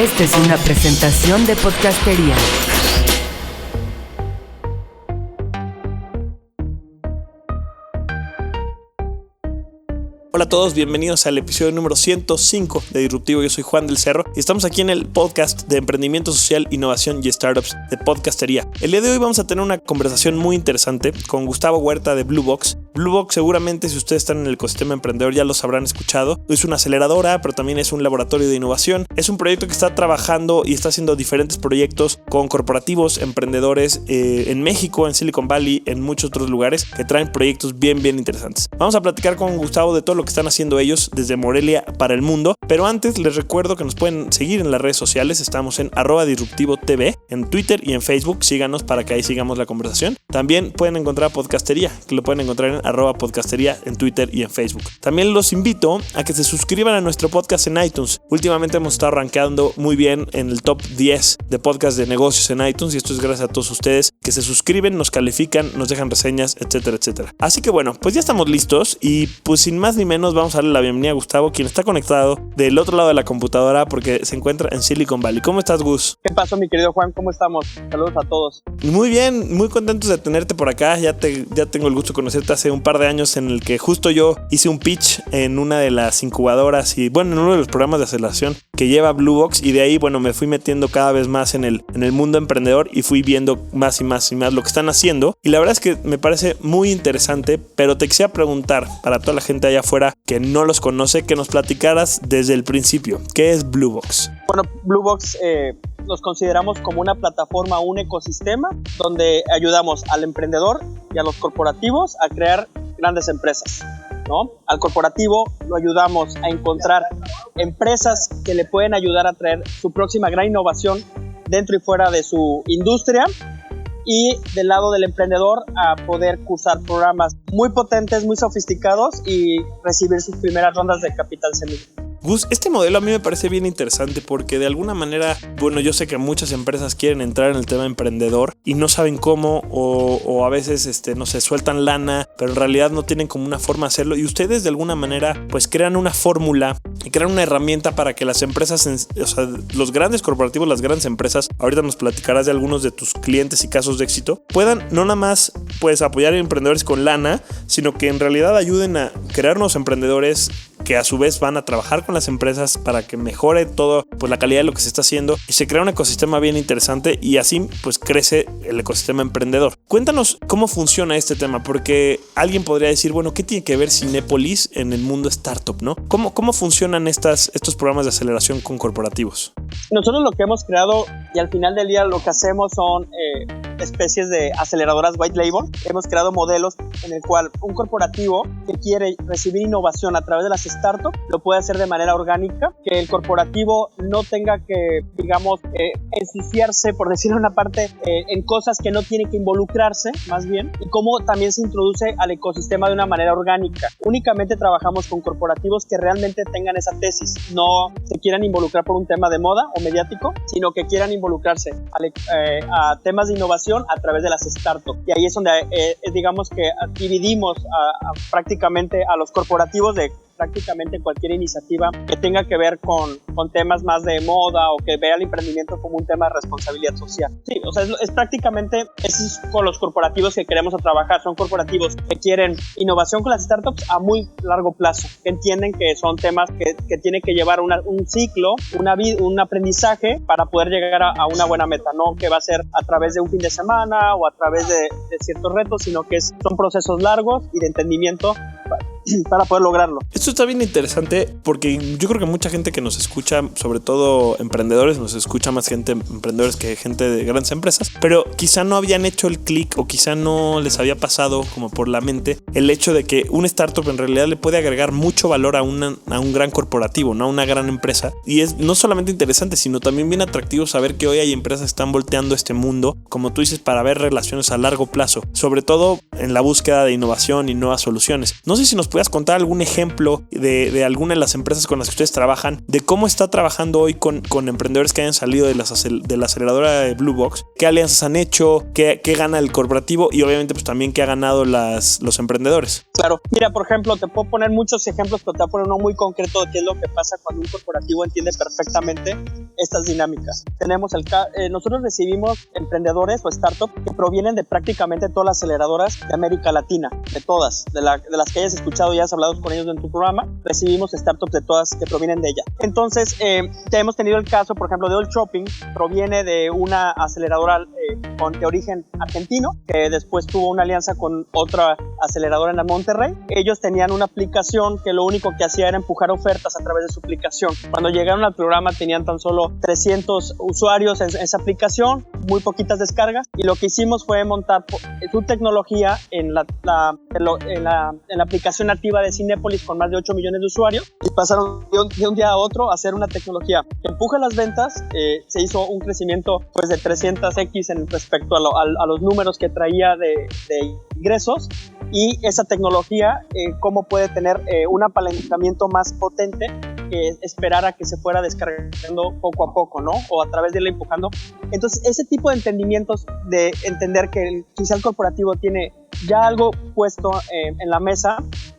Esta es una presentación de Podcastería. Hola a todos, bienvenidos al episodio número 105 de Disruptivo. Yo soy Juan del Cerro y estamos aquí en el podcast de emprendimiento social, innovación y startups de Podcastería. El día de hoy vamos a tener una conversación muy interesante con Gustavo Huerta de Bluebox. Bluebox, seguramente si ustedes están en el ecosistema emprendedor ya los habrán escuchado. Es una aceleradora, pero también es un laboratorio de innovación. Es un proyecto que está trabajando y está haciendo diferentes proyectos con corporativos, emprendedores en México, en Silicon Valley, en muchos otros lugares que traen proyectos bien interesantes. Vamos a platicar con Gustavo de todo lo que están haciendo ellos desde Morelia para el mundo, pero antes les recuerdo que nos pueden seguir en las redes sociales. Estamos en @disruptivotv en Twitter y en Facebook. Síganos para que ahí sigamos la conversación. También pueden encontrar a Podcastería, que lo pueden encontrar en @podcastería en Twitter y en Facebook. También los invito a que se suscriban a nuestro podcast en iTunes. Últimamente hemos estado rankeando muy bien en el top 10 de podcast de negocios en iTunes, y esto es gracias a todos ustedes que se suscriben, nos califican, nos dejan reseñas, etcétera. Así que bueno, pues ya estamos listos y pues sin más ni menos vamos a darle la bienvenida a Gustavo, quien está conectado del otro lado de la computadora porque se encuentra en Silicon Valley. ¿Cómo estás, Gus? ¿Qué pasó, mi querido Juan? ¿Cómo estamos? Saludos a todos. Muy bien, muy contentos de tenerte por acá. Ya tengo el gusto de conocerte hace un par de años, en el que justo yo hice un pitch en una de las incubadoras y bueno, en uno de los programas de aceleración que lleva Bluebox, y de ahí bueno, me fui metiendo cada vez más en el mundo emprendedor y fui viendo más y más lo que están haciendo, y la verdad es que me parece muy interesante. Pero te quisiera preguntar, para toda la gente allá afuera que no los conoce, que nos platicaras desde el principio, ¿qué es Bluebox? Bueno, Bluebox nos consideramos como una plataforma, un ecosistema donde ayudamos al emprendedor y a los corporativos a crear grandes empresas, ¿no? Al corporativo lo ayudamos a encontrar empresas que le pueden ayudar a traer su próxima gran innovación dentro y fuera de su industria, y del lado del emprendedor a poder cursar programas muy potentes, muy sofisticados y recibir sus primeras rondas de capital semilla. Gus, este modelo a mí me parece bien interesante porque de alguna manera, bueno, yo sé que muchas empresas quieren entrar en el tema emprendedor y no saben cómo, o a veces no sé, sueltan lana, pero en realidad no tienen como una forma de hacerlo, y ustedes de alguna manera pues crean una fórmula y crean una herramienta para que las empresas, o sea, los grandes corporativos, las grandes empresas, ahorita nos platicarás de algunos de tus clientes y casos de éxito, puedan no nada más pues apoyar a emprendedores con lana, sino que en realidad ayuden a crear nuevos emprendedores que a su vez van a trabajar con las empresas para que mejore todo, pues la calidad de lo que se está haciendo, y se crea un ecosistema bien interesante, y así pues crece el ecosistema emprendedor. Cuéntanos cómo funciona este tema, porque alguien podría decir, bueno, ¿qué tiene que ver Cinépolis en el mundo startup, no? ¿Cómo funcionan estos programas de aceleración con corporativos? Nosotros lo que hemos creado, y al final del día lo que hacemos son especies de aceleradoras white label. Hemos creado modelos en el cual un corporativo que quiere recibir innovación a través de las startups lo puede hacer de manera orgánica, que el corporativo no tenga que, digamos, ensuciarse, por decirlo una parte, en cosas que no tiene que involucrarse, más bien, y cómo también se introduce al ecosistema de una manera orgánica. Únicamente trabajamos con corporativos que realmente tengan esa tesis, no se quieran involucrar por un tema de moda o mediático, sino que quieran involucrarse a temas de innovación a través de las startups. Y ahí es donde digamos que dividimos prácticamente a los corporativos de prácticamente cualquier iniciativa que tenga que ver con temas más de moda o que vea el emprendimiento como un tema de responsabilidad social. Sí, o sea, es prácticamente es con los corporativos que queremos trabajar. Son corporativos que quieren innovación con las startups a muy largo plazo, que entienden que son temas que tienen que llevar un ciclo, un aprendizaje para poder llegar a una buena meta, no que va a ser a través de un fin de semana o a través de ciertos retos, sino que son procesos largos y de entendimiento para poder lograrlo. Esto está bien interesante porque yo creo que mucha gente que nos escucha, sobre todo emprendedores, nos escucha más gente emprendedores que gente de grandes empresas, pero quizá no habían hecho el clic o quizá no les había pasado como por la mente el hecho de que un startup en realidad le puede agregar mucho valor a un gran corporativo, ¿no? A una gran empresa, y es no solamente interesante, sino también bien atractivo saber que hoy hay empresas que están volteando este mundo, como tú dices, para ver relaciones a largo plazo, sobre todo en la búsqueda de innovación y nuevas soluciones. No sé si nos puedes puedas contar algún ejemplo de alguna de las empresas con las que ustedes trabajan, de cómo está trabajando hoy con emprendedores que hayan salido de la aceleradora de Blue Box, qué alianzas han hecho, qué gana el corporativo y obviamente pues también qué ha ganado los emprendedores. Claro, mira, por ejemplo, te puedo poner muchos ejemplos, pero te voy a poner uno muy concreto de qué es lo que pasa cuando un corporativo entiende perfectamente estas dinámicas. Nosotros recibimos emprendedores o startups que provienen de prácticamente todas las aceleradoras de América Latina, de todas, de las que hayas escuchado y hayas hablado con ellos en tu programa, recibimos startups de todas que provienen de ella. Entonces, hemos tenido el caso, por ejemplo, de All Shopping, proviene de una aceleradora de origen argentino, que después tuvo una alianza con otra aceleradora en Monterrey. Ellos tenían una aplicación que lo único que hacía era empujar ofertas a través de su aplicación. Cuando llegaron al programa tenían tan solo 300 usuarios en esa aplicación, muy poquitas descargas, y lo que hicimos fue montar su tecnología en la aplicación nativa de Cinépolis con más de 8 millones de usuarios, y pasaron de un día a otro a hacer una tecnología que empuje las ventas. Se hizo un crecimiento pues de 300x en respecto a los números que traía de ingresos, y esa tecnología cómo puede tener un apalancamiento más potente que esperar a que se fuera descargando poco a poco, ¿no? O a través de irla empujando. Entonces, ese tipo de entendimientos de entender que quizá el corporativo tiene ya algo puesto en la mesa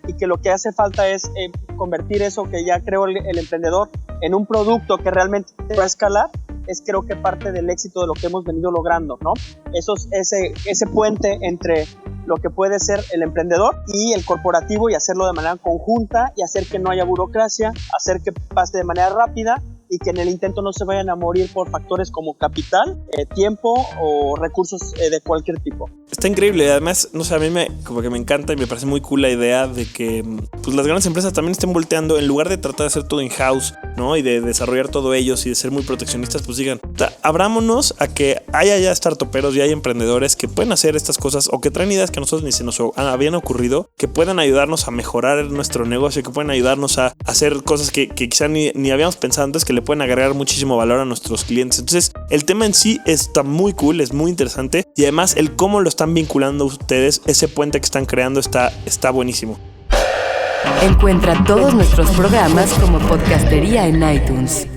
y que lo que hace falta es convertir eso que ya creó el emprendedor en un producto que realmente va a escalar, es creo que parte del éxito de lo que hemos venido logrando, ¿no? Ese puente entre lo que puede ser el emprendedor y el corporativo, y hacerlo de manera conjunta y hacer que no haya burocracia, hacer que pase de manera rápida y que en el intento no se vayan a morir por factores como capital, tiempo o recursos de cualquier tipo. Está increíble, además, no sé, a mí como que me encanta y me parece muy cool la idea de que pues las grandes empresas también estén volteando, en lugar de tratar de hacer todo in-house, ¿no? Y de desarrollar todo ellos y de ser muy proteccionistas, pues digan, abrámonos a que haya ya startuperos y hay emprendedores que pueden hacer estas cosas o que traen ideas que a nosotros ni se nos habían ocurrido, que puedan ayudarnos a mejorar nuestro negocio, que pueden ayudarnos a hacer cosas que quizá ni habíamos pensado antes, que le pueden agregar muchísimo valor a nuestros clientes. Entonces, el tema en sí está muy cool, es muy interesante, y además el cómo lo están vinculando ustedes, ese puente que están creando está buenísimo. Encuentra todos nuestros programas como Podcastería en iTunes.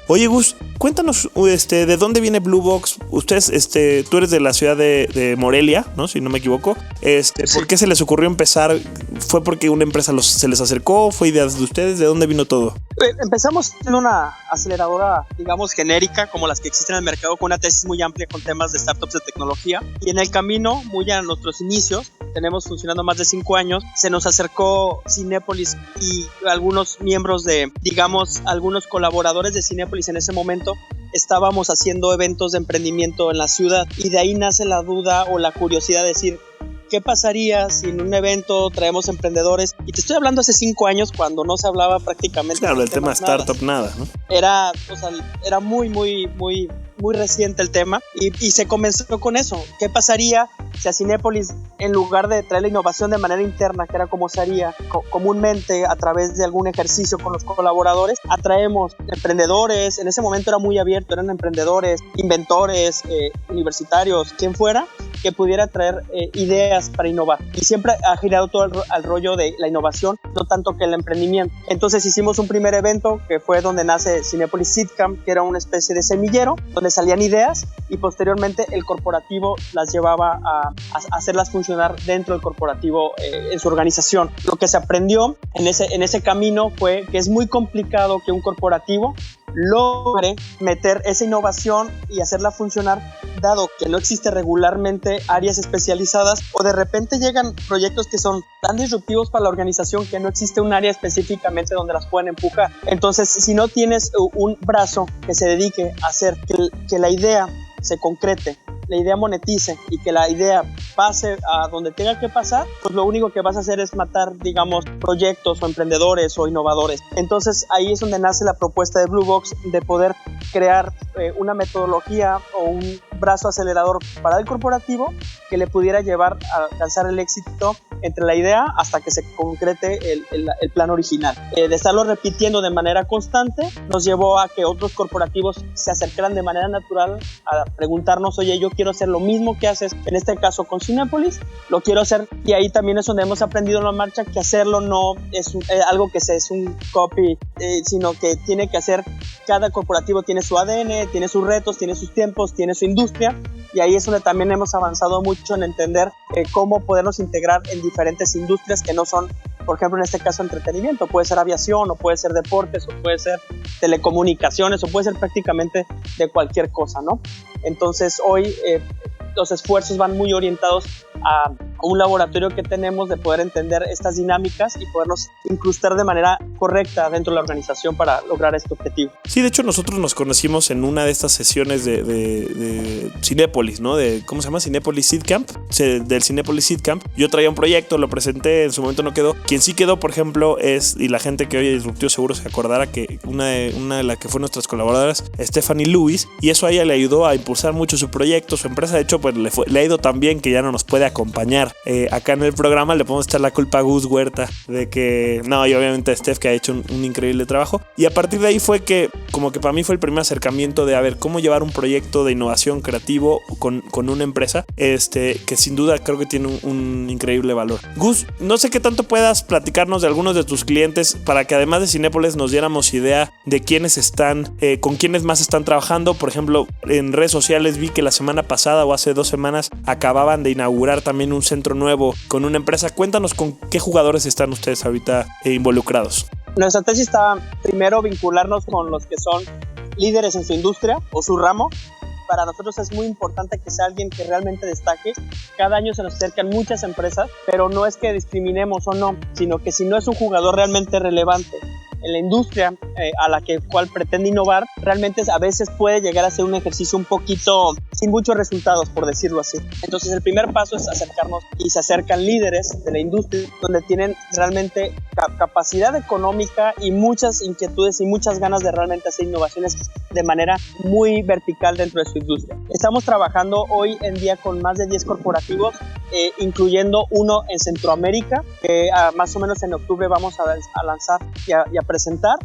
Oye, Gus, cuéntanos de dónde viene Blue Box. Ustedes, tú eres de la ciudad de Morelia, ¿no? Si no me equivoco. Sí. ¿Por qué se les ocurrió empezar? ¿Fue porque una empresa se les acercó? ¿Fue idea de ustedes? ¿De dónde vino todo? Empezamos en una aceleradora, digamos, genérica, como las que existen en el mercado, con una tesis muy amplia con temas de startups de tecnología. Y en el camino, muy a nuestros inicios, tenemos funcionando más de 5 años, se nos acercó Cinépolis y algunos miembros algunos colaboradores de Cinépolis en ese momento. Estábamos haciendo eventos de emprendimiento en la ciudad, y de ahí nace la duda o la curiosidad de decir, ¿qué pasaría si en un evento traemos emprendedores? Y te estoy hablando hace 5 años, cuando no se hablaba prácticamente. Claro, el tema startup nada, ¿no? Era muy, muy, muy, muy reciente el tema, y se comenzó con eso. ¿Qué pasaría si a Cinépolis, en lugar de traer la innovación de manera interna, que era como se haría comúnmente a través de algún ejercicio con los colaboradores, atraemos emprendedores? En ese momento era muy abierto, eran emprendedores, inventores, universitarios, quien fuera, que pudiera traer ideas para innovar. Y siempre ha girado todo al rollo de la innovación, no tanto que el emprendimiento. Entonces hicimos un primer evento que fue donde nace Cinépolis Seedcamp, que era una especie de semillero donde salían ideas, y posteriormente el corporativo las llevaba a hacerlas funcionar dentro del corporativo en su organización. Lo que se aprendió en ese camino fue que es muy complicado que un corporativo logre meter esa innovación y hacerla funcionar, dado que no existe regularmente áreas especializadas, o de repente llegan proyectos que son tan disruptivos para la organización que no existe un área específicamente donde las puedan empujar. Entonces, si no tienes un brazo que se dedique a hacer que la idea se concrete, la idea monetice y que la idea pase a donde tenga que pasar, pues lo único que vas a hacer es matar, digamos, proyectos o emprendedores o innovadores. Entonces ahí es donde nace la propuesta de Blue Box, de poder crear una metodología o un brazo acelerador para el corporativo que le pudiera llevar a alcanzar el éxito entre la idea hasta que se concrete el plan original. De estarlo repitiendo de manera constante nos llevó a que otros corporativos se acercaran de manera natural a preguntarnos, oye, yo quiero hacer lo mismo que haces, en este caso con Cinépolis, lo quiero hacer, y ahí también es donde hemos aprendido en la marcha que hacerlo no es algo que es un copy, sino que tiene que hacer, cada corporativo tiene su ADN, tiene sus retos, tiene sus tiempos, tiene su industria, y ahí es donde también hemos avanzado mucho en entender cómo podernos integrar en diferentes industrias que no son, por ejemplo, en este caso entretenimiento, puede ser aviación, o puede ser deportes, o puede ser telecomunicaciones, o puede ser prácticamente de cualquier cosa, ¿no? Entonces hoy los esfuerzos van muy orientados a un laboratorio que tenemos de poder entender estas dinámicas y podernos incrustar de manera correcta dentro de la organización para lograr este objetivo. Sí, de hecho nosotros nos conocimos en una de estas sesiones de Cinépolis, ¿no? ¿Cómo se llama? Cinépolis Seed Camp. Del Cinépolis Seed Camp. Yo traía un proyecto, lo presenté, en su momento no quedó. Quien sí quedó, por ejemplo, y la gente que oye Disruptivo seguro se acordará que una de las que fue nuestras colaboradoras, Stephanie Lewis, y eso a ella le ayudó a impulsar mucho su proyecto, su empresa. De hecho, pues le ha ido tan bien que ya no nos puede acompañar acá en el programa. Le podemos echar la culpa a Gus Huerta de que no, y obviamente a Steph, que ha hecho un increíble trabajo, y a partir de ahí fue que como que para mí fue el primer acercamiento de a ver cómo llevar un proyecto de innovación creativo con una empresa que sin duda creo que tiene un increíble valor. Gus, no sé qué tanto puedas platicarnos de algunos de tus clientes para que además de Cinépolis nos diéramos idea de quiénes están, con quiénes más están trabajando. Por ejemplo, en redes sociales vi que la semana pasada o hace 2 semanas acababan de inaugurar también un centro nuevo con una empresa. Cuéntanos con qué jugadores están ustedes ahorita involucrados. Nuestra tesis está primero vincularnos con los que son líderes en su industria o su ramo. Para nosotros es muy importante que sea alguien que realmente destaque. Cada año se nos acercan muchas empresas, pero no es que discriminemos o no, sino que si no es un jugador realmente relevante en la industria a la cual pretende innovar, realmente a veces puede llegar a ser un ejercicio un poquito sin muchos resultados, por decirlo así. Entonces el primer paso es acercarnos, y se acercan líderes de la industria donde tienen realmente capacidad económica y muchas inquietudes y muchas ganas de realmente hacer innovaciones de manera muy vertical dentro de su industria. Estamos trabajando hoy en día con más de 10 corporativos, incluyendo uno en Centroamérica, que más o menos en octubre vamos a lanzar y a presentar.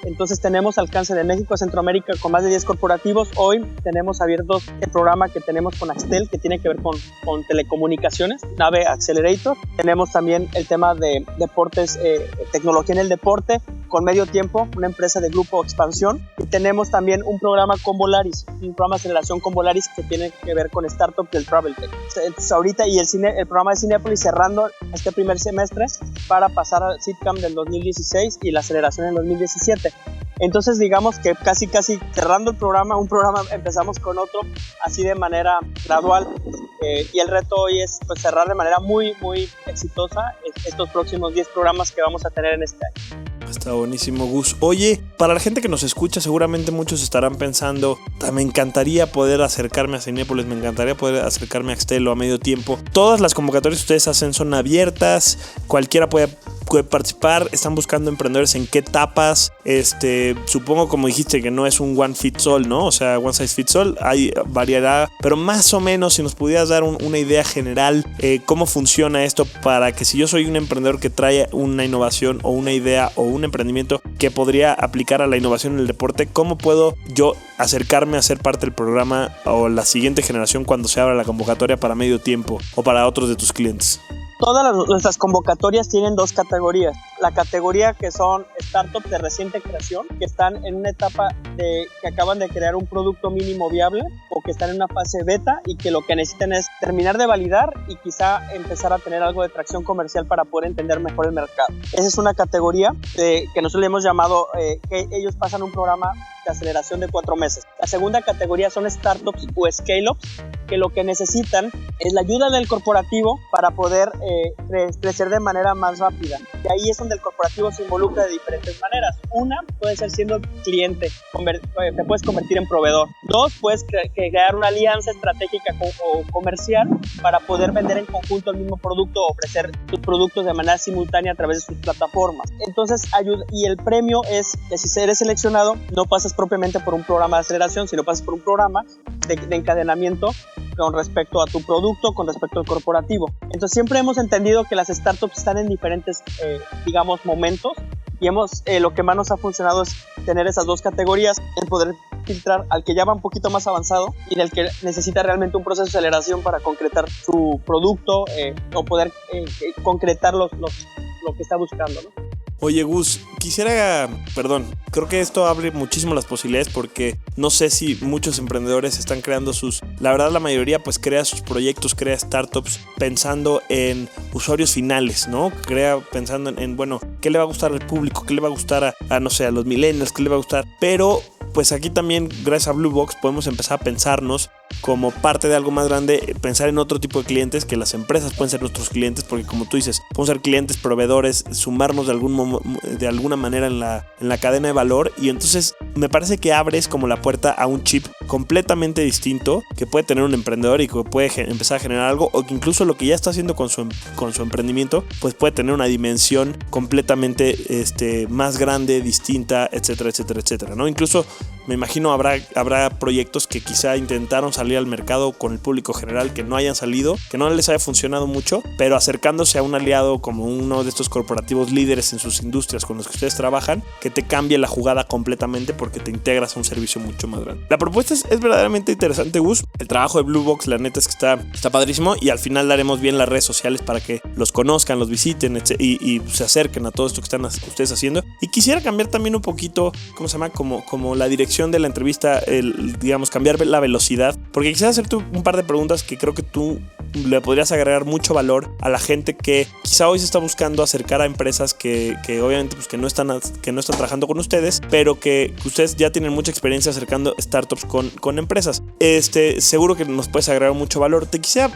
Entonces tenemos alcance de México a Centroamérica con más de 10 corporativos. Hoy tenemos abiertos el programa que tenemos con Axtel, que tiene que ver con telecomunicaciones, Nave Accelerator. Tenemos también el tema de deportes, tecnología en el deporte, con Medio Tiempo, una empresa de Grupo Expansión. Y tenemos también un programa con Volaris, un programa de aceleración con Volaris que tiene que ver con startups del Travel Tech. Entonces, ahorita el programa de Cinépolis cerrando este primer semestre para pasar al SITCAM del 2016 y la aceleración en 2017. Entonces digamos que casi cerrando un programa empezamos con otro, así de manera gradual, y el reto hoy es pues cerrar de manera muy muy exitosa estos próximos 10 programas que vamos a tener en este año. Está buenísimo, Gus. Oye, para la gente que nos escucha, seguramente muchos estarán pensando, me encantaría poder acercarme a Cinépolis, me encantaría poder acercarme a Axtel o a Medio Tiempo. Todas las convocatorias que ustedes hacen son abiertas, cualquiera puede participar. Están buscando emprendedores en qué etapas. Supongo, como dijiste, que no es un one fits all, ¿no? O sea, one size fits all, ahí variará, pero más o menos si nos pudieras dar una idea general, cómo funciona esto, para que si yo soy un emprendedor que trae una innovación o una idea o un emprendimiento que podría aplicar a la innovación en el deporte, ¿cómo puedo yo acercarme a ser parte del programa o la siguiente generación cuando se abra la convocatoria para Medio Tiempo o para otros de tus clientes? Todas nuestras convocatorias tienen 2 categorías. La categoría que son startups de reciente creación, que están en una etapa que acaban de crear un producto mínimo viable o que están en una fase beta y que lo que necesitan es terminar de validar y quizá empezar a tener algo de tracción comercial para poder entender mejor el mercado. Esa es una categoría que nosotros le hemos llamado que ellos pasan un programa de aceleración de 4 meses. La segunda categoría son startups o scale-ups, que lo que necesitan es la ayuda del corporativo para poder crecer de manera más rápida. Y ahí es donde el corporativo se involucra de diferentes maneras. Una puede ser siendo cliente, te puedes convertir en proveedor. 2, puedes crear una alianza estratégica o comercial para poder vender en conjunto el mismo producto o ofrecer tus productos de manera simultánea a través de sus plataformas. Entonces, y el premio es que si eres seleccionado, no pasas propiamente por un programa de aceleración, sino pasas por un programa de encadenamiento con respecto a tu producto, con respecto al corporativo. Entonces siempre hemos entendido que las startups están en diferentes, digamos, momentos, y lo que más nos ha funcionado es tener esas dos categorías, el poder filtrar al que ya va un poquito más avanzado y del que necesita realmente un proceso de aceleración para concretar su producto o poder concretar lo que está buscando, ¿no? Oye, Gus, creo que esto abre muchísimo las posibilidades porque no sé si muchos emprendedores están creando la verdad la mayoría pues crea sus proyectos, crea startups pensando en usuarios finales, ¿no? Crea pensando en bueno, ¿qué le va a gustar al público? ¿Qué le va a gustar a los millennials? ¿Qué le va a gustar? Pero pues aquí también, gracias a Blue Box, podemos empezar a pensarnos como parte de algo más grande, pensar en otro tipo de clientes, que las empresas pueden ser nuestros clientes, porque como tú dices, podemos ser clientes, proveedores, sumarnos de alguna manera en la cadena de valor, y entonces me parece que abres como la puerta a un chip completamente distinto que puede tener un emprendedor y que puede empezar a generar algo, o que incluso lo que ya está haciendo con su emprendimiento, pues puede tener una dimensión completamente más grande, distinta, etcétera, etcétera, etcétera, ¿no? Incluso me imagino habrá proyectos que quizá intentaron salir al mercado con el público general, que no hayan salido, que no les haya funcionado mucho, pero acercándose a un aliado como uno de estos corporativos líderes en sus industrias con los que ustedes trabajan, que te cambie la jugada completamente porque te integras a un servicio mucho más grande. La propuesta es verdaderamente interesante, Gus. El trabajo de Blue Box, la neta es que está padrísimo, y al final daremos bien las redes sociales para que los conozcan, los visiten y se acerquen a todo esto que están ustedes haciendo. Y quisiera cambiar también un poquito, ¿cómo se llama? Como la dirección de la entrevista, digamos, cambiar la velocidad, porque quisiera hacerte un par de preguntas que creo que tú le podrías agregar mucho valor a la gente que quizá hoy se está buscando acercar a empresas que obviamente pues que no están trabajando con ustedes, pero que ustedes ya tienen mucha experiencia acercando startups con empresas. Seguro que nos puedes agregar mucho valor. Te quisiera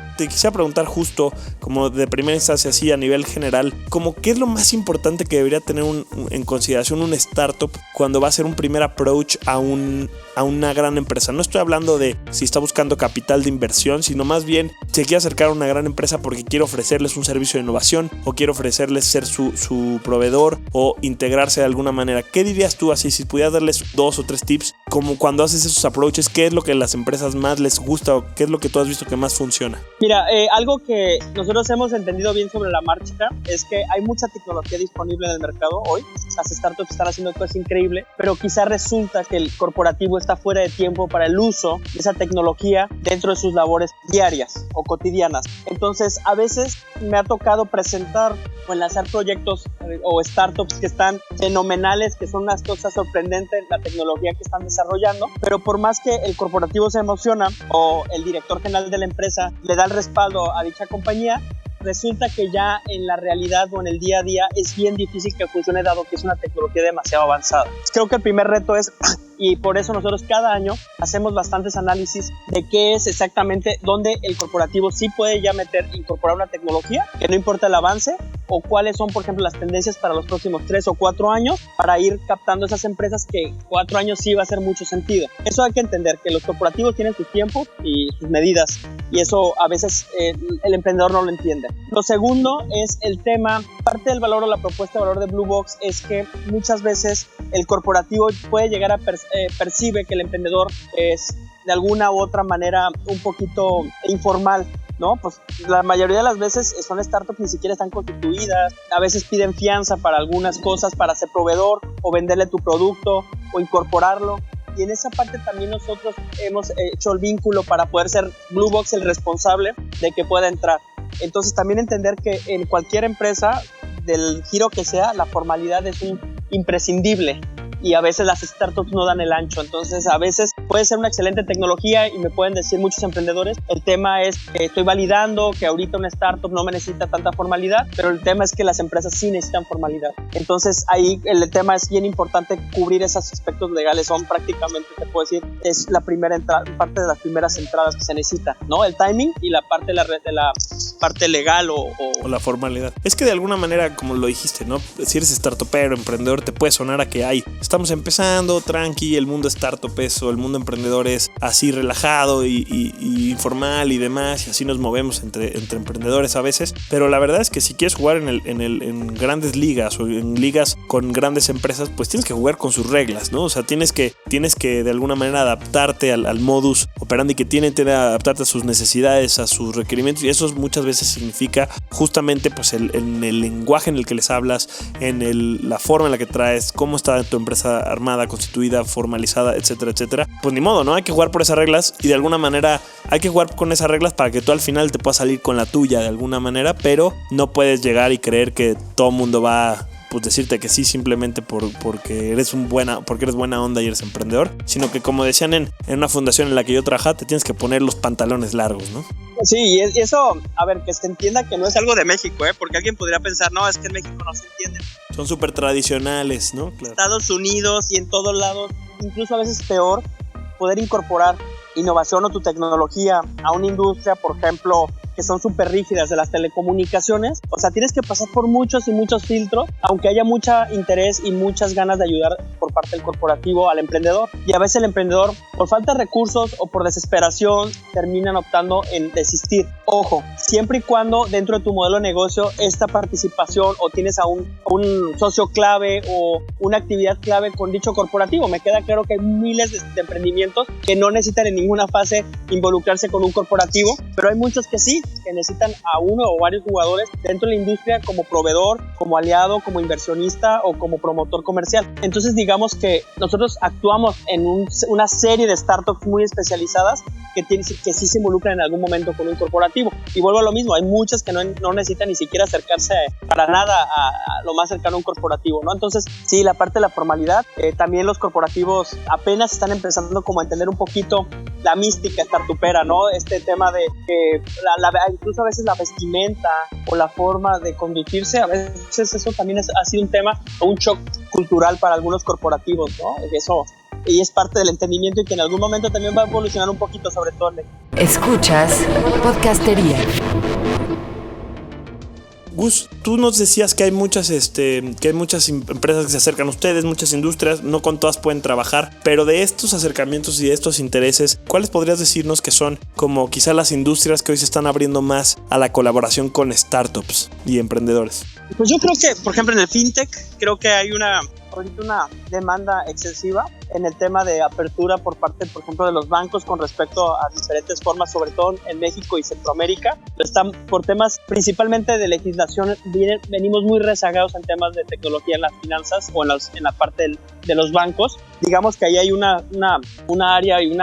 preguntar justo como de primera instancia, así a nivel general, como qué es lo más importante que debería tener en consideración un startup cuando va a hacer un primer approach a una gran empresa. No estoy hablando de si está buscando capital de inversión, sino más bien se quiere acercar a una gran empresa porque quiere ofrecerles un servicio de innovación o quiere ofrecerles ser su proveedor o integrarse de alguna manera. ¿Qué dirías tú así, si pudieras darles 2 o 3 tips como cuando haces esos approaches? ¿Qué es lo que a las empresas más les gusta o qué es lo que tú has visto que más funciona? Mira, algo que nosotros hemos entendido bien sobre la marcha es que hay mucha tecnología disponible en el mercado hoy. Las startups están haciendo cosas increíbles, pero quizá resulta que el corporativo está fuera de tiempo para el uso de esa tecnología dentro de sus labores diarias o cotidianas. Entonces, a veces me ha tocado presentar o enlazar proyectos o startups que están fenomenales, que son unas cosas sorprendentes la tecnología que están desarrollando, pero por más que el corporativo se emociona o el director general de la empresa le da el respaldo a dicha compañía, resulta que ya en la realidad o en el día a día es bien difícil que funcione dado que es una tecnología demasiado avanzada. Creo que el primer reto es, y por eso nosotros cada año hacemos bastantes análisis de qué es exactamente donde el corporativo sí puede ya incorporar una tecnología, que no importa el avance, o cuáles son, por ejemplo, las tendencias para los próximos 3 o 4 años para ir captando esas empresas que 4 años sí va a hacer mucho sentido. Eso hay que entender, que los corporativos tienen sus tiempos y sus medidas, y eso a veces el emprendedor no lo entiende. Lo segundo es el tema, parte del valor o la propuesta de valor de Blue Box es que muchas veces el corporativo puede llegar a percibe que el emprendedor es de alguna u otra manera un poquito informal, ¿no? Pues la mayoría de las veces son startups ni siquiera están constituidas, a veces piden fianza para algunas cosas, para ser proveedor o venderle tu producto o incorporarlo. Y en esa parte también nosotros hemos hecho el vínculo para poder ser Blue Box el responsable de que pueda entrar. Entonces también entender que en cualquier empresa, del giro que sea, la formalidad es un imprescindible. Y a veces las startups no dan el ancho, entonces a veces puede ser una excelente tecnología y me pueden decir muchos emprendedores, el tema es que estoy validando que ahorita una startup no me necesita tanta formalidad, pero el tema es que las empresas sí necesitan formalidad. Entonces ahí el tema es bien importante cubrir esos aspectos legales, son prácticamente, te puedo decir, es la primera parte de las primeras entradas que se necesita, ¿no? El timing y la parte de la parte legal o la formalidad. Es que de alguna manera, como lo dijiste, ¿no? Si eres startupero, emprendedor, te puede sonar a que estamos empezando, tranqui, el mundo startup o el mundo emprendedor es así relajado y informal y demás, y así nos movemos entre emprendedores a veces, pero la verdad es que si quieres jugar en grandes ligas o en ligas con grandes empresas, pues tienes que jugar con sus reglas, ¿no? O sea, tienes que de alguna manera adaptarte al modus operandi que tienen, adaptarte a sus necesidades, a sus requerimientos, y eso muchas veces significa justamente pues en el lenguaje en el que les hablas, en la forma en la que traes, cómo está tu empresa armada, constituida, formalizada, etcétera, etcétera. Pues ni modo, ¿no? Hay que jugar por esas reglas y de alguna manera hay que jugar con esas reglas para que tú al final te puedas salir con la tuya de alguna manera, pero no puedes llegar y creer que todo el mundo va pues decirte que sí simplemente porque eres buena onda y eres emprendedor, sino que como decían en una fundación en la que yo trabajaba, te tienes que poner los pantalones largos, ¿no? Sí, y eso, a ver, que se entienda que no es algo de México, porque alguien podría pensar, no, es que en México no se entiende. Son súper tradicionales, ¿no? Claro. Estados Unidos y en todos lados, incluso a veces peor, poder incorporar innovación o tu tecnología a una industria, por ejemplo, que son súper rígidas de las telecomunicaciones. O sea, tienes que pasar por muchos y muchos filtros, aunque haya mucho interés y muchas ganas de ayudar por parte del corporativo al emprendedor. Y a veces el emprendedor, por falta de recursos o por desesperación, terminan optando en desistir. Ojo, siempre y cuando dentro de tu modelo de negocio esta participación o tienes a un socio clave o una actividad clave con dicho corporativo. Me queda claro que hay miles de emprendimientos que no necesitan en ninguna fase involucrarse con un corporativo, pero hay muchos que sí, que necesitan a uno o varios jugadores dentro de la industria como proveedor, como aliado, como inversionista o como promotor comercial. Entonces digamos que nosotros actuamos en una serie de startups muy especializadas que sí se involucran en algún momento con un corporativo. Y vuelvo a lo mismo, hay muchas que no necesitan ni siquiera acercarse para nada a lo más cercano a un corporativo, ¿no? Entonces sí, la parte de la formalidad, también los corporativos apenas están empezando como a entender un poquito la mística startupera, ¿no? Este tema de que incluso a veces la vestimenta o la forma de conducirse, a veces eso también ha sido un tema, un shock cultural para algunos corporativos, ¿no? Y es parte del entendimiento y que en algún momento también va a evolucionar un poquito, sobre todo. Escuchas Podcastería. Gus, tú nos decías que hay muchas empresas que se acercan a ustedes, muchas industrias, no con todas pueden trabajar, pero de estos acercamientos y de estos intereses, ¿cuáles podrías decirnos que son como quizá las industrias que hoy se están abriendo más a la colaboración con startups y emprendedores? Pues yo creo que, por ejemplo, en el fintech, creo que hay ahorita una demanda excesiva en el tema de apertura por parte, por ejemplo, de los bancos con respecto a diferentes formas, sobre todo en México y Centroamérica. Están por temas principalmente de legislación, venimos muy rezagados en temas de tecnología en las finanzas o en la parte de los bancos. Digamos que ahí hay una área y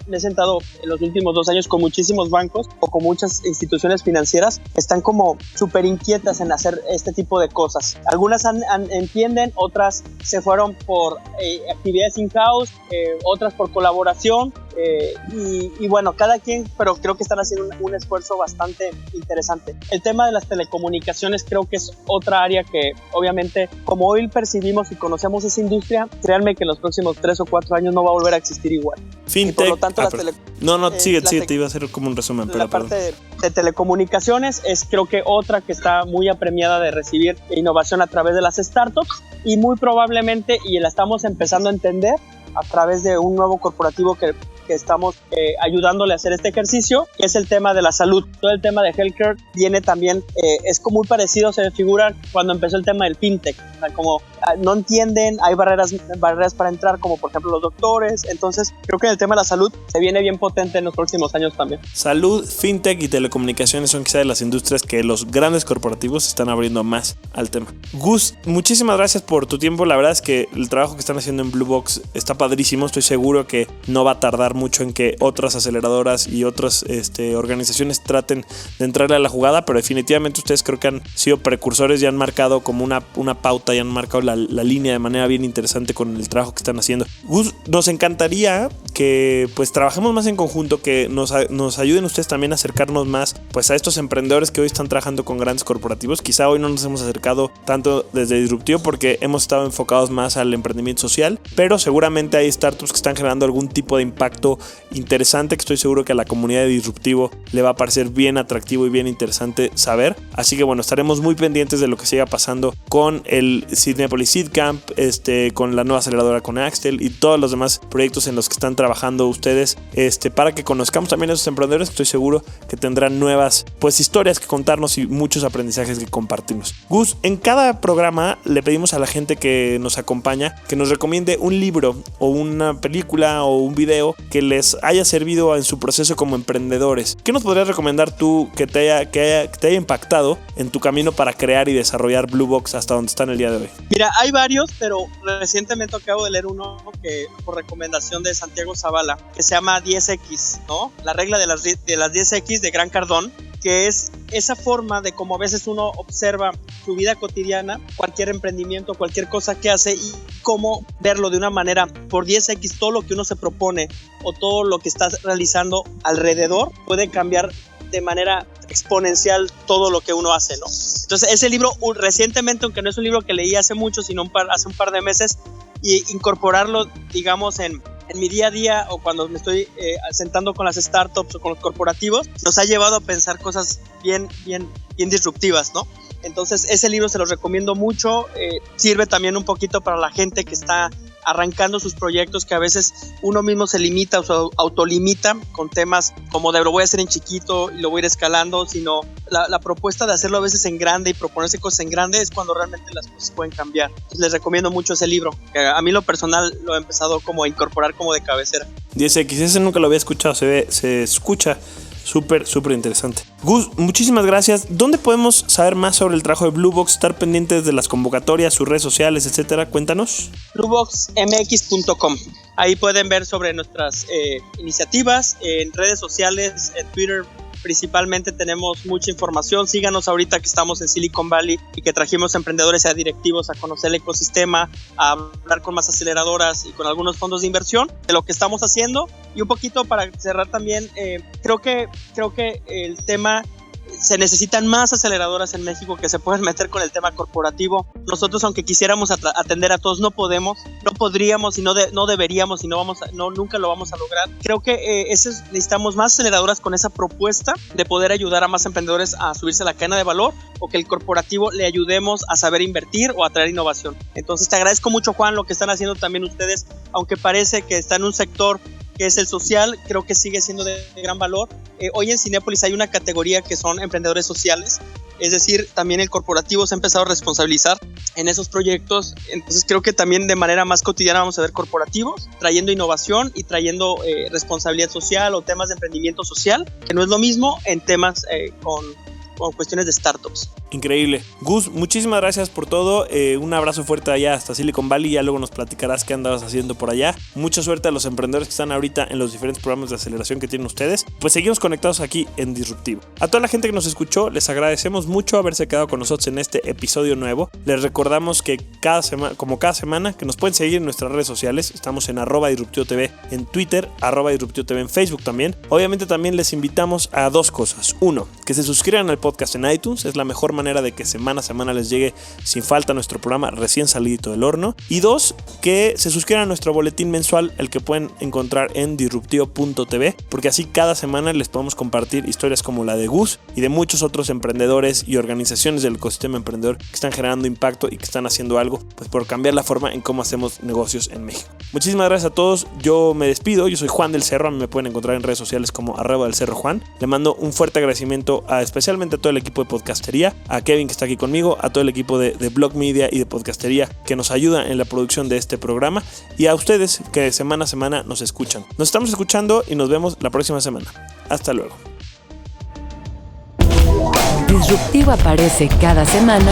me he sentado en los últimos 2 años con muchísimos bancos o con muchas instituciones financieras que están como súper inquietas en hacer este tipo de cosas. Algunas entienden, otras se fueron por actividades in-house, otras por colaboración. Y bueno, cada quien, pero creo que están haciendo un esfuerzo bastante interesante. El tema de las telecomunicaciones creo que es otra área que obviamente, como hoy percibimos y conocemos esa industria, créanme que en los próximos 3 o 4 años no va a volver a existir igual. Fintech. Por lo tanto, sigue, te iba a hacer como un resumen. La parte de telecomunicaciones es creo que otra que está muy apremiada de recibir innovación a través de las startups y muy probablemente, y la estamos empezando a entender a través de un nuevo corporativo que estamos ayudándole a hacer este ejercicio, que es el tema de la salud. Todo el tema de healthcare viene también, es como muy parecido, se figura cuando empezó el tema del fintech. O sea, como no entienden, hay barreras para entrar, como por ejemplo los doctores. Entonces creo que el tema de la salud se viene bien potente en los próximos años también. Salud, fintech y telecomunicaciones son quizá de las industrias que los grandes corporativos están abriendo más al tema. Gus, muchísimas gracias por tu tiempo. La verdad es que el trabajo que están haciendo en Blue Box está padrísimo. Estoy seguro que no va a tardar mucho en que otras aceleradoras y otras organizaciones traten de entrarle a la jugada, pero definitivamente ustedes creo que han sido precursores y han marcado como una pauta y han marcado la línea de manera bien interesante con el trabajo que están haciendo. Gus, nos encantaría que pues trabajemos más en conjunto, que nos ayuden ustedes también a acercarnos más pues a estos emprendedores que hoy están trabajando con grandes corporativos. Quizá hoy no nos hemos acercado tanto desde Disruptivo porque hemos estado enfocados más al emprendimiento social, pero seguramente hay startups que están generando algún tipo de impacto formato interesante que estoy seguro que a la comunidad de Disruptivo le va a parecer bien atractivo y bien interesante saber. Así que bueno, estaremos muy pendientes de lo que siga pasando con el Cinépolis Seed Camp, con la nueva aceleradora con Axtel y todos los demás proyectos en los que están trabajando ustedes, para que conozcamos también a esos emprendedores. Estoy seguro que tendrán nuevas historias que contarnos y muchos aprendizajes que compartimos. Gus, en cada programa le pedimos a la gente que nos acompaña que nos recomiende un libro o una película o un video que les haya servido en su proceso como emprendedores. ¿Qué nos podrías recomendar tú que te haya impactado en tu camino para crear y desarrollar Blue Box hasta donde está en el día de hoy? Mira, hay varios, pero recientemente acabo de leer uno que por recomendación de Santiago Zavala, que se llama 10X, ¿no? La regla de las 10X de Grant Cardone, que es esa forma de cómo a veces uno observa su vida cotidiana, cualquier emprendimiento, cualquier cosa que hace, y cómo verlo de una manera por 10X, todo lo que uno se propone o todo lo que está realizando alrededor puede cambiar de manera exponencial todo lo que uno hace, ¿no? Entonces ese libro recientemente, aunque no es un libro que leí hace mucho, sino hace un par de meses, y incorporarlo, digamos, en mi día a día o cuando me estoy sentando con las startups o con los corporativos, nos ha llevado a pensar cosas bien disruptivas, ¿no? Entonces ese libro se los recomiendo mucho. Sirve también un poquito para la gente que está arrancando sus proyectos, que a veces uno mismo se limita o se autolimita con temas como de lo voy a hacer en chiquito y lo voy a ir escalando, sino la propuesta de hacerlo a veces en grande y proponerse cosas en grande es cuando realmente las cosas pueden cambiar. Entonces les recomiendo mucho ese libro, que a mí lo personal lo he empezado como a incorporar como de cabecera. 10X, ese nunca lo había escuchado, se escucha súper interesante. Gus, muchísimas gracias. ¿Dónde podemos saber más sobre el trabajo de Blue Box? Estar pendientes de las convocatorias, sus redes sociales, etcétera. Cuéntanos. blueboxmx.com. Ahí pueden ver sobre nuestras iniciativas en redes sociales, en Twitter. Principalmente tenemos mucha información. Síganos ahorita que estamos en Silicon Valley y que trajimos emprendedores y directivos a conocer el ecosistema, a hablar con más aceleradoras y con algunos fondos de inversión de lo que estamos haciendo. Y un poquito para cerrar también, creo que el tema, se necesitan más aceleradoras en México que se puedan meter con el tema corporativo. Nosotros, aunque quisiéramos atender a todos, no podríamos y no deberíamos y nunca lo vamos a lograr. Creo que necesitamos más aceleradoras con esa propuesta de poder ayudar a más emprendedores a subirse a la cadena de valor, o que el corporativo le ayudemos a saber invertir o a traer innovación. Entonces te agradezco mucho, Juan, lo que están haciendo también ustedes, aunque parece que está en un sector que es el social, creo que sigue siendo de gran valor. Hoy en Cinépolis hay una categoría que son emprendedores sociales, es decir, también el corporativo se ha empezado a responsabilizar en esos proyectos. Entonces creo que también de manera más cotidiana vamos a ver corporativos trayendo innovación y trayendo responsabilidad social o temas de emprendimiento social, que no es lo mismo en temas con cuestiones de startups. Increíble. Gus, muchísimas gracias por todo. Un abrazo fuerte allá hasta Silicon Valley. Ya luego nos platicarás qué andabas haciendo por allá. Mucha suerte a los emprendedores que están ahorita en los diferentes programas de aceleración que tienen ustedes. Pues seguimos conectados aquí en Disruptivo. A toda la gente que nos escuchó, les agradecemos mucho haberse quedado con nosotros en este episodio nuevo. Les recordamos que cada semana, que nos pueden seguir en nuestras redes sociales. Estamos en @DisruptivoTV en Twitter, @DisruptivoTV en Facebook también. Obviamente también les invitamos a dos cosas. Uno, que se suscriban al podcast en iTunes. Es la mejor manera de que semana a semana les llegue sin falta nuestro programa recién salidito del horno. Y dos, que se suscriban a nuestro boletín mensual, el que pueden encontrar en disruptivo.tv, porque así cada semana les podemos compartir historias como la de Gus y de muchos otros emprendedores y organizaciones del ecosistema emprendedor que están generando impacto y que están haciendo algo pues por cambiar la forma en cómo hacemos negocios en México. Muchísimas gracias a todos. Yo me despido. Yo soy Juan del Cerro. A mí me pueden encontrar en redes sociales como @delcerrojuan. Le mando un fuerte agradecimiento especialmente a todo el equipo de podcastería, a Kevin que está aquí conmigo, a todo el equipo de Blog Media y de podcastería que nos ayuda en la producción de este programa, y a ustedes que semana a semana nos escuchan. Nos estamos escuchando y nos vemos la próxima semana. Hasta luego. Disruptivo aparece cada semana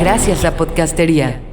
gracias a Podcastería.